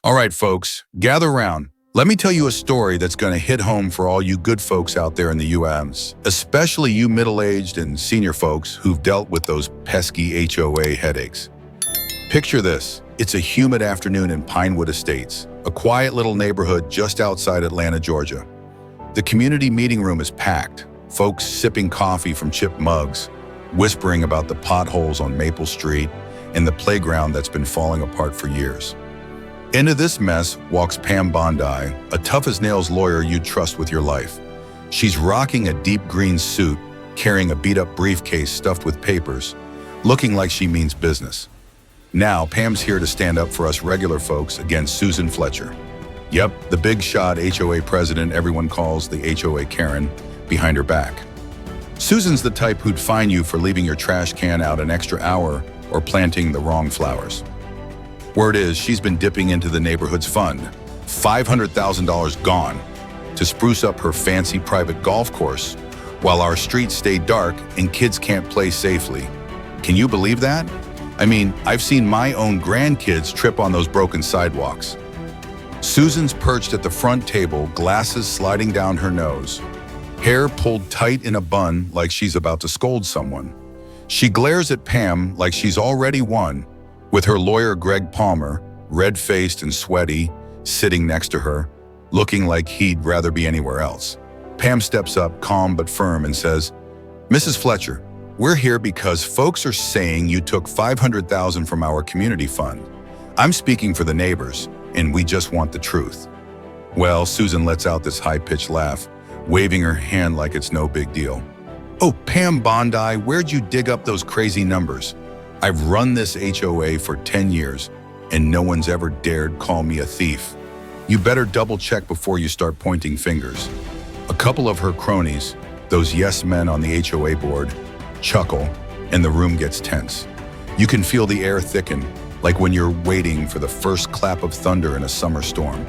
All right, folks, gather round. Let me tell you a story that's going to hit home for all you good folks out there in the US, especially you middle-aged and senior folks who've dealt with those pesky HOA headaches. Picture this. It's a humid afternoon in Pinewood Estates, a quiet little neighborhood just outside Atlanta, Georgia. The community meeting room is packed, folks sipping coffee from chipped mugs, whispering about the potholes on Maple Street and the playground that's been falling apart for years. Into this mess walks Pam Bondi, a tough-as-nails lawyer you'd trust with your life. She's rocking a deep green suit, carrying a beat-up briefcase stuffed with papers, looking like she means business. Now, Pam's here to stand up for us regular folks against Susan Fletcher. Yep, the big shot HOA president everyone calls the HOA Karen behind her back. Susan's the type who'd fine you for leaving your trash can out an extra hour or planting the wrong flowers. Word is, she's been dipping into the neighborhood's fund, $500,000 gone, to spruce up her fancy private golf course, while our streets stay dark and kids can't play safely. Can you believe that? I mean, I've seen my own grandkids trip on those broken sidewalks. Susan's perched at the front table, glasses sliding down her nose, hair pulled tight in a bun like she's about to scold someone. She glares at Pam like she's already won, with her lawyer Greg Palmer, red-faced and sweaty, sitting next to her, looking like he'd rather be anywhere else. Pam steps up, calm but firm, and says, "Mrs. Fletcher, we're here because folks are saying you took $500,000 from our community fund. I'm speaking for the neighbors, and we just want the truth." Well, Susan lets out this high-pitched laugh, waving her hand like it's no big deal. "Oh, Pam Bondi, where'd you dig up those crazy numbers? I've run this HOA for 10 years, and no one's ever dared call me a thief. You better double-check before you start pointing fingers." A couple of her cronies, those yes men on the HOA board, chuckle, and the room gets tense. You can feel the air thicken, like when you're waiting for the first clap of thunder in a summer storm.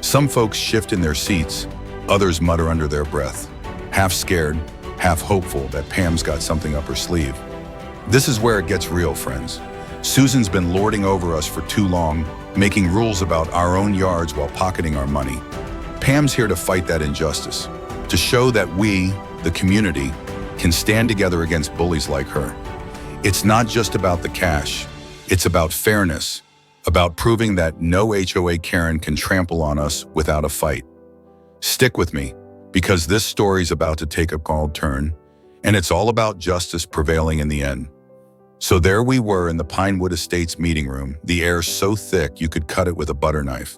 Some folks shift in their seats, others mutter under their breath, half scared, half hopeful that Pam's got something up her sleeve. This is where it gets real, friends. Susan's been lording over us for too long, making rules about our own yards while pocketing our money. Pam's here to fight that injustice, to show that we, the community, can stand together against bullies like her. It's not just about the cash, it's about fairness, about proving that no HOA Karen can trample on us without a fight. Stick with me, because this story's about to take a cold turn, and it's all about justice prevailing in the end. So there we were in the Pinewood Estates meeting room, the air so thick you could cut it with a butter knife.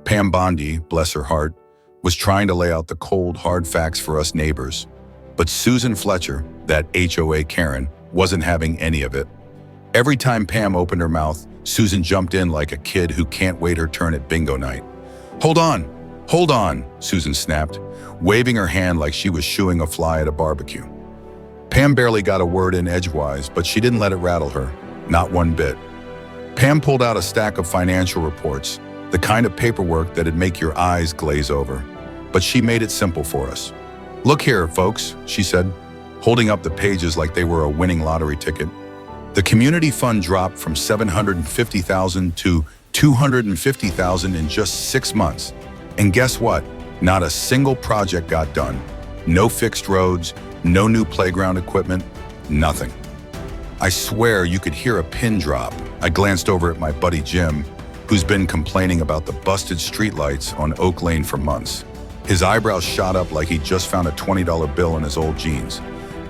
Pam Bondi, bless her heart, was trying to lay out the cold, hard facts for us neighbors. But Susan Fletcher, that HOA Karen, wasn't having any of it. Every time Pam opened her mouth, Susan jumped in like a kid who can't wait her turn at bingo night. Hold on, Susan snapped, waving her hand like she was shooing a fly at a barbecue. Pam barely got a word in edgewise, but she didn't let it rattle her, not one bit. Pam pulled out a stack of financial reports, the kind of paperwork that'd make your eyes glaze over. But she made it simple for us. "Look here, folks," she said, holding up the pages like they were a winning lottery ticket. "The community fund dropped from $750,000 to $250,000 in just 6 months. And guess what? Not a single project got done. No fixed roads, no new playground equipment, nothing." I swear you could hear a pin drop. I glanced over at my buddy Jim, who's been complaining about the busted streetlights on Oak Lane for months. His eyebrows shot up like he'd just found a $20 bill in his old jeans.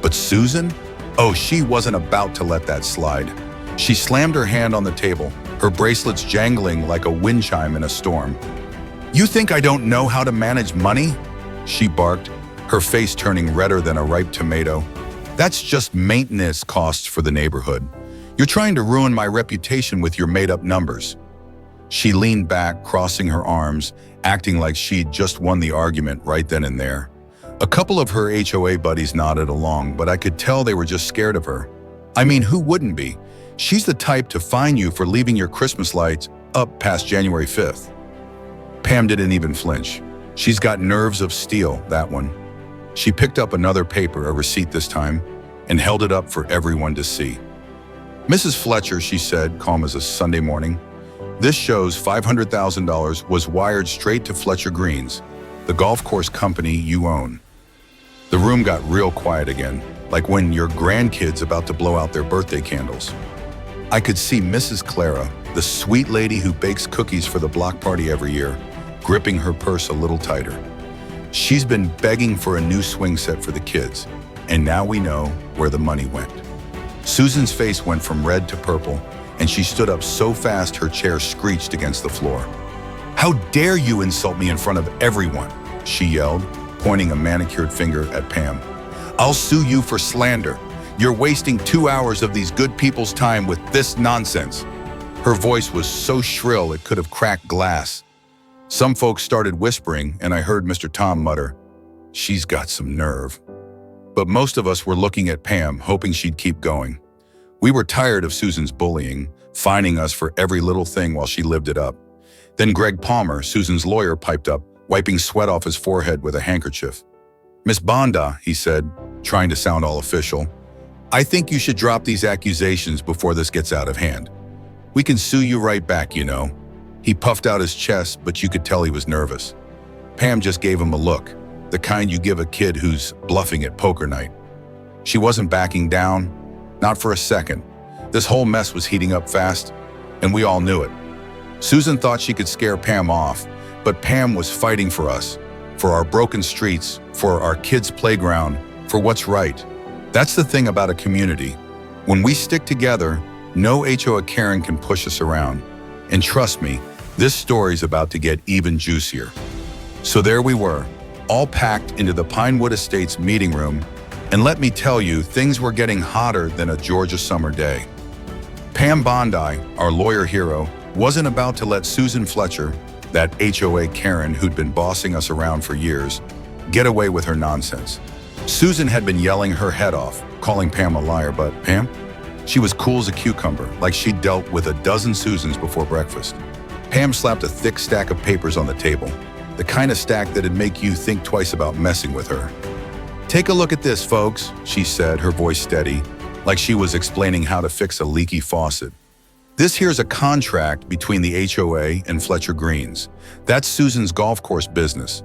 But Susan? Oh, she wasn't about to let that slide. She slammed her hand on the table, her bracelets jangling like a wind chime in a storm. "You think I don't know how to manage money?" she barked, her face turning redder than a ripe tomato. "That's just maintenance costs for the neighborhood. You're trying to ruin my reputation with your made-up numbers." She leaned back, crossing her arms, acting like she'd just won the argument right then and there. A couple of her HOA buddies nodded along, but I could tell they were just scared of her. I mean, who wouldn't be? She's the type to fine you for leaving your Christmas lights up past January 5th. Pam didn't even flinch. She's got nerves of steel, that one. She picked up another paper, a receipt this time, and held it up for everyone to see. "Mrs. Fletcher," she said, calm as a Sunday morning, This shows $500,000 was wired straight to Fletcher Greens, the golf course company you own. The room got real quiet again, like when your grandkid's about to blow out their birthday candles. I could see Mrs. Clara, the sweet lady who bakes cookies for the block party every year, gripping her purse a little tighter. She's been begging for a new swing set for the kids, and now we know where the money went. Susan's face went from red to purple, and she stood up so fast her chair screeched against the floor. "How dare you insult me in front of everyone?" she yelled, pointing a manicured finger at Pam. "I'll sue you for slander. You're wasting 2 hours of these good people's time with this nonsense." Her voice was so shrill it could have cracked glass. Some folks started whispering, and I heard Mr. Tom mutter, "She's got some nerve." But most of us were looking at Pam, hoping she'd keep going. We were tired of Susan's bullying, fining us for every little thing while she lived it up. Then Greg Palmer, Susan's lawyer, piped up, wiping sweat off his forehead with a handkerchief. "Miss Bondi," he said, trying to sound all official, "I think you should drop these accusations before this gets out of hand. We can sue you right back, you know." He puffed out his chest, but you could tell he was nervous. Pam just gave him a look, the kind you give a kid who's bluffing at poker night. She wasn't backing down, not for a second. This whole mess was heating up fast, and we all knew it. Susan thought she could scare Pam off, but Pam was fighting for us, for our broken streets, for our kids' playground, for what's right. That's the thing about a community. When we stick together, no HOA Karen can push us around. And trust me, this story's about to get even juicier. So there we were, all packed into the Pinewood Estates meeting room, and let me tell you, things were getting hotter than a Georgia summer day. Pam Bondi, our lawyer hero, wasn't about to let Susan Fletcher, that HOA Karen who'd been bossing us around for years, get away with her nonsense. Susan had been yelling her head off, calling Pam a liar, but Pam? She was cool as a cucumber, like she'd dealt with a dozen Susans before breakfast. Pam slapped a thick stack of papers on the table, the kind of stack that'd make you think twice about messing with her. "Take a look at this, folks," she said, her voice steady, like she was explaining how to fix a leaky faucet. "This here's a contract between the HOA and Fletcher Greens. That's Susan's golf course business.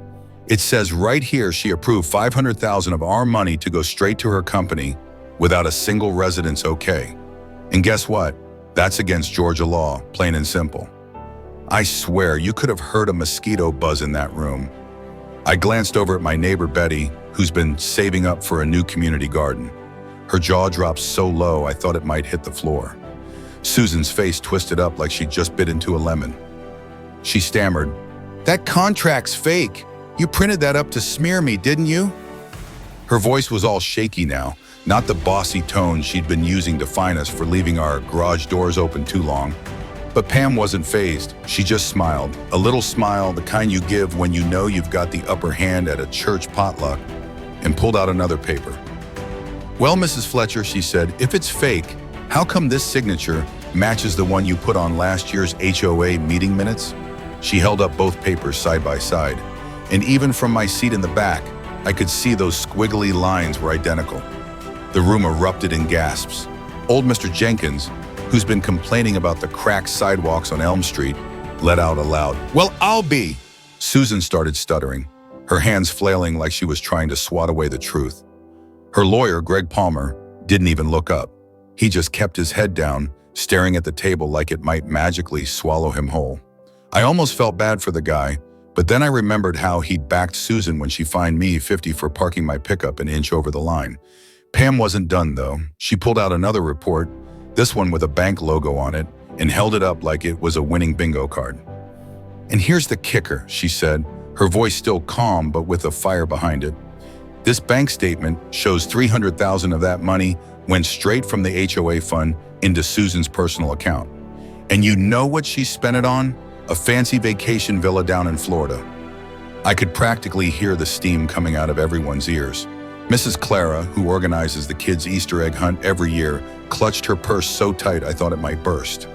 It says right here she approved $500,000 of our money to go straight to her company without a single resident's okay. And guess what? That's against Georgia law, plain and simple." I swear you could have heard a mosquito buzz in that room. I glanced over at my neighbor Betty, who's been saving up for a new community garden. Her jaw dropped so low I thought it might hit the floor. Susan's face twisted up like she'd just bit into a lemon. She stammered, "That contract's fake. You printed that up to smear me, didn't you?" Her voice was all shaky now, not the bossy tone she'd been using to fine us for leaving our garage doors open too long. But Pam wasn't fazed. She just smiled, a little smile, the kind you give when you know you've got the upper hand at a church potluck, and pulled out another paper. "Well, Mrs. Fletcher," she said, "if it's fake, how come this signature matches the one you put on last year's HOA meeting minutes?" She held up both papers side by side, and even from my seat in the back, I could see those squiggly lines were identical. The room erupted in gasps. Old Mr. Jenkins, who's been complaining about the cracked sidewalks on Elm Street, let out a loud, "Well, I'll be." Susan started stuttering, her hands flailing like she was trying to swat away the truth. Her lawyer, Greg Palmer, didn't even look up. He just kept his head down, staring at the table like it might magically swallow him whole. I almost felt bad for the guy, but then I remembered how he'd backed Susan when she fined me $50 for parking my pickup an inch over the line. Pam wasn't done, though. She pulled out another report, this one with a bank logo on it, and held it up like it was a winning bingo card. "And here's the kicker," she said, her voice still calm but with a fire behind it. "This bank statement shows $300,000 of that money went straight from the HOA fund into Susan's personal account. And you know what she spent it on? A fancy vacation villa down in Florida." I could practically hear the steam coming out of everyone's ears. Mrs. Clara, who organizes the kids' Easter egg hunt every year, clutched her purse so tight I thought it might burst.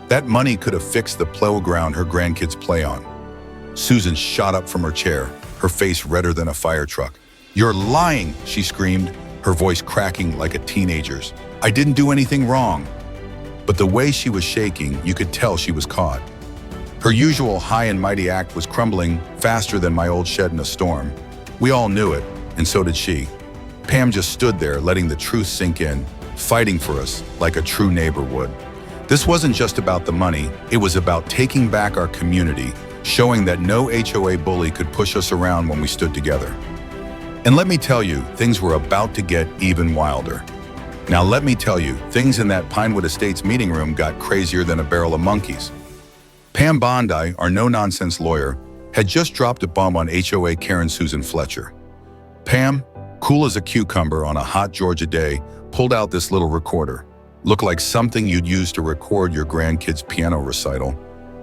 That money could have fixed the playground her grandkids play on. Susan shot up from her chair, her face redder than a fire truck. "You're lying," she screamed, her voice cracking like a teenager's. "I didn't do anything wrong." But the way she was shaking, you could tell she was caught. Her usual high and mighty act was crumbling faster than my old shed in a storm. We all knew it, and so did she. Pam just stood there, letting the truth sink in, fighting for us like a true neighbor would. This wasn't just about the money, it was about taking back our community, showing that no HOA bully could push us around when we stood together. And let me tell you, things were about to get even wilder. Now let me tell you, things in that Pinewood Estates meeting room got crazier than a barrel of monkeys. Pam Bondi, our no-nonsense lawyer, had just dropped a bomb on HOA Karen Susan Fletcher. Pam, cool as a cucumber on a hot Georgia day, pulled out this little recorder. Looked like something you'd use to record your grandkid's piano recital,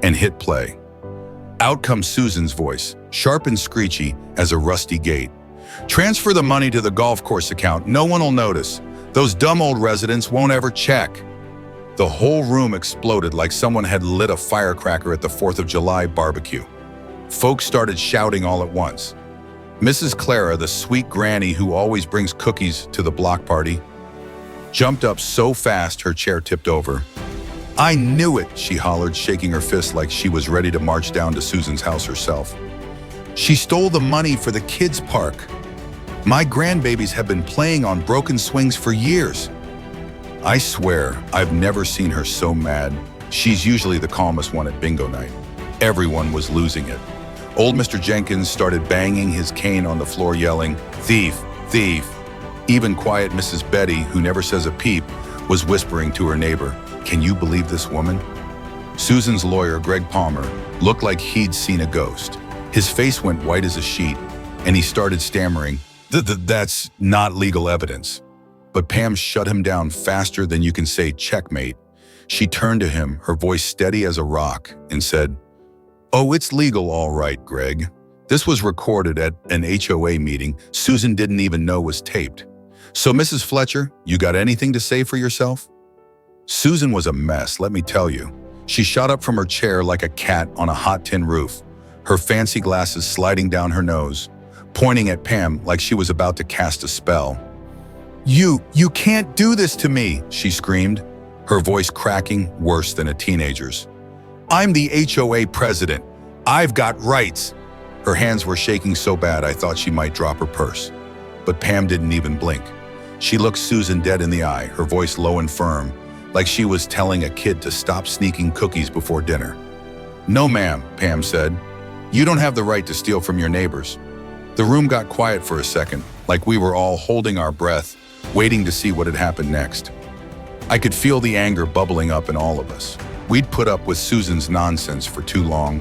and hit play. Out comes Susan's voice, sharp and screechy as a rusty gate. "Transfer the money to the golf course account. No one will notice. Those dumb old residents won't ever check." The whole room exploded like someone had lit a firecracker at the 4th of July barbecue. Folks started shouting all at once. Mrs. Clara, the sweet granny who always brings cookies to the block party, jumped up so fast her chair tipped over. "I knew it," she hollered, shaking her fist like she was ready to march down to Susan's house herself. "She stole the money for the kids' park. My grandbabies have been playing on broken swings for years." I swear, I've never seen her so mad. She's usually the calmest one at bingo night. Everyone was losing it. Old Mr. Jenkins started banging his cane on the floor, yelling, "Thief, thief." Even quiet Mrs. Betty, who never says a peep, was whispering to her neighbor, "Can you believe this woman?" Susan's lawyer, Greg Palmer, looked like he'd seen a ghost. His face went white as a sheet, and he started stammering, "That's not legal evidence." But Pam shut him down faster than you can say checkmate. She turned to him, her voice steady as a rock, and said, "Oh, it's legal all right, Greg. This was recorded at an HOA meeting Susan didn't even know was taped. So, Mrs. Fletcher, you got anything to say for yourself?" Susan was a mess, let me tell you. She shot up from her chair like a cat on a hot tin roof, her fancy glasses sliding down her nose, pointing at Pam like she was about to cast a spell. You can't do this to me," she screamed, her voice cracking worse than a teenager's. "I'm the HOA president. I've got rights." Her hands were shaking so bad I thought she might drop her purse. But Pam didn't even blink. She looked Susan dead in the eye, her voice low and firm, like she was telling a kid to stop sneaking cookies before dinner. "No, ma'am," Pam said. "You don't have the right to steal from your neighbors." The room got quiet for a second, like we were all holding our breath, waiting to see what had happened next. I could feel the anger bubbling up in all of us. We'd put up with Susan's nonsense for too long,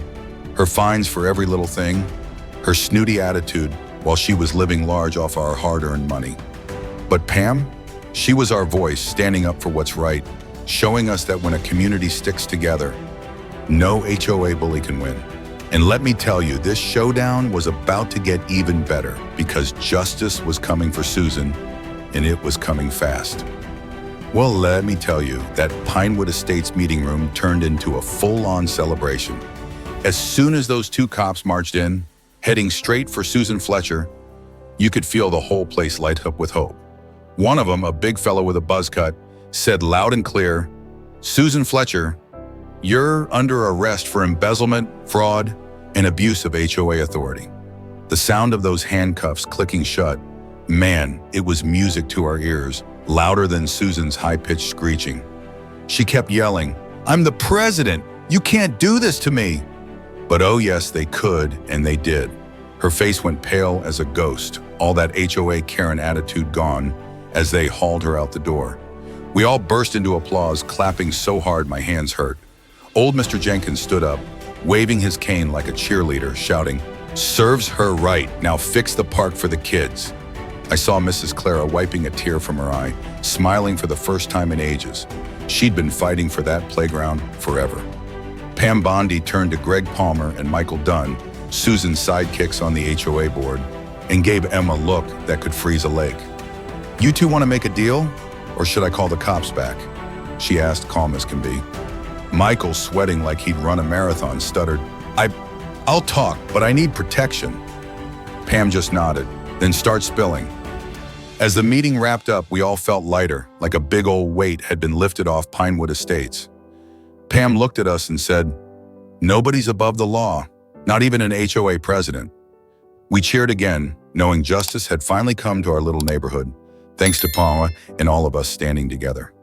her fines for every little thing, her snooty attitude while she was living large off our hard-earned money. But Pam, she was our voice standing up for what's right, showing us that when a community sticks together, no HOA bully can win. And let me tell you, this showdown was about to get even better because justice was coming for Susan, and it was coming fast. Well, let me tell you, that Pinewood Estates meeting room turned into a full-on celebration. As soon as those two cops marched in, heading straight for Susan Fletcher, you could feel the whole place light up with hope. One of them, a big fellow with a buzz cut, said loud and clear, "Susan Fletcher, you're under arrest for embezzlement, fraud, and abuse of HOA authority." The sound of those handcuffs clicking shut, man, it was music to our ears, louder than Susan's high-pitched screeching. She kept yelling, "I'm the president! You can't do this to me!" But oh yes, they could, and they did. Her face went pale as a ghost, all that HOA Karen attitude gone, as they hauled her out the door. We all burst into applause, clapping so hard my hands hurt. Old Mr. Jenkins stood up, waving his cane like a cheerleader, shouting, "Serves her right, now fix the park for the kids." I saw Mrs. Clara wiping a tear from her eye, smiling for the first time in ages. She'd been fighting for that playground forever. Pam Bondi turned to Greg Palmer and Michael Dunn, Susan's sidekicks on the HOA board, and gave Emma a look that could freeze a lake. "You two want to make a deal, or should I call the cops back?" she asked, calm as can be. Michael, sweating like he'd run a marathon, stuttered, I'll talk, but I need protection." Pam just nodded, then started spilling. As the meeting wrapped up, we all felt lighter, like a big old weight had been lifted off Pinewood Estates. Pam looked at us and said, Nobody's above the law, not even an HOA president. We cheered again, knowing justice had finally come to our little neighborhood, thanks to Pam and all of us standing together.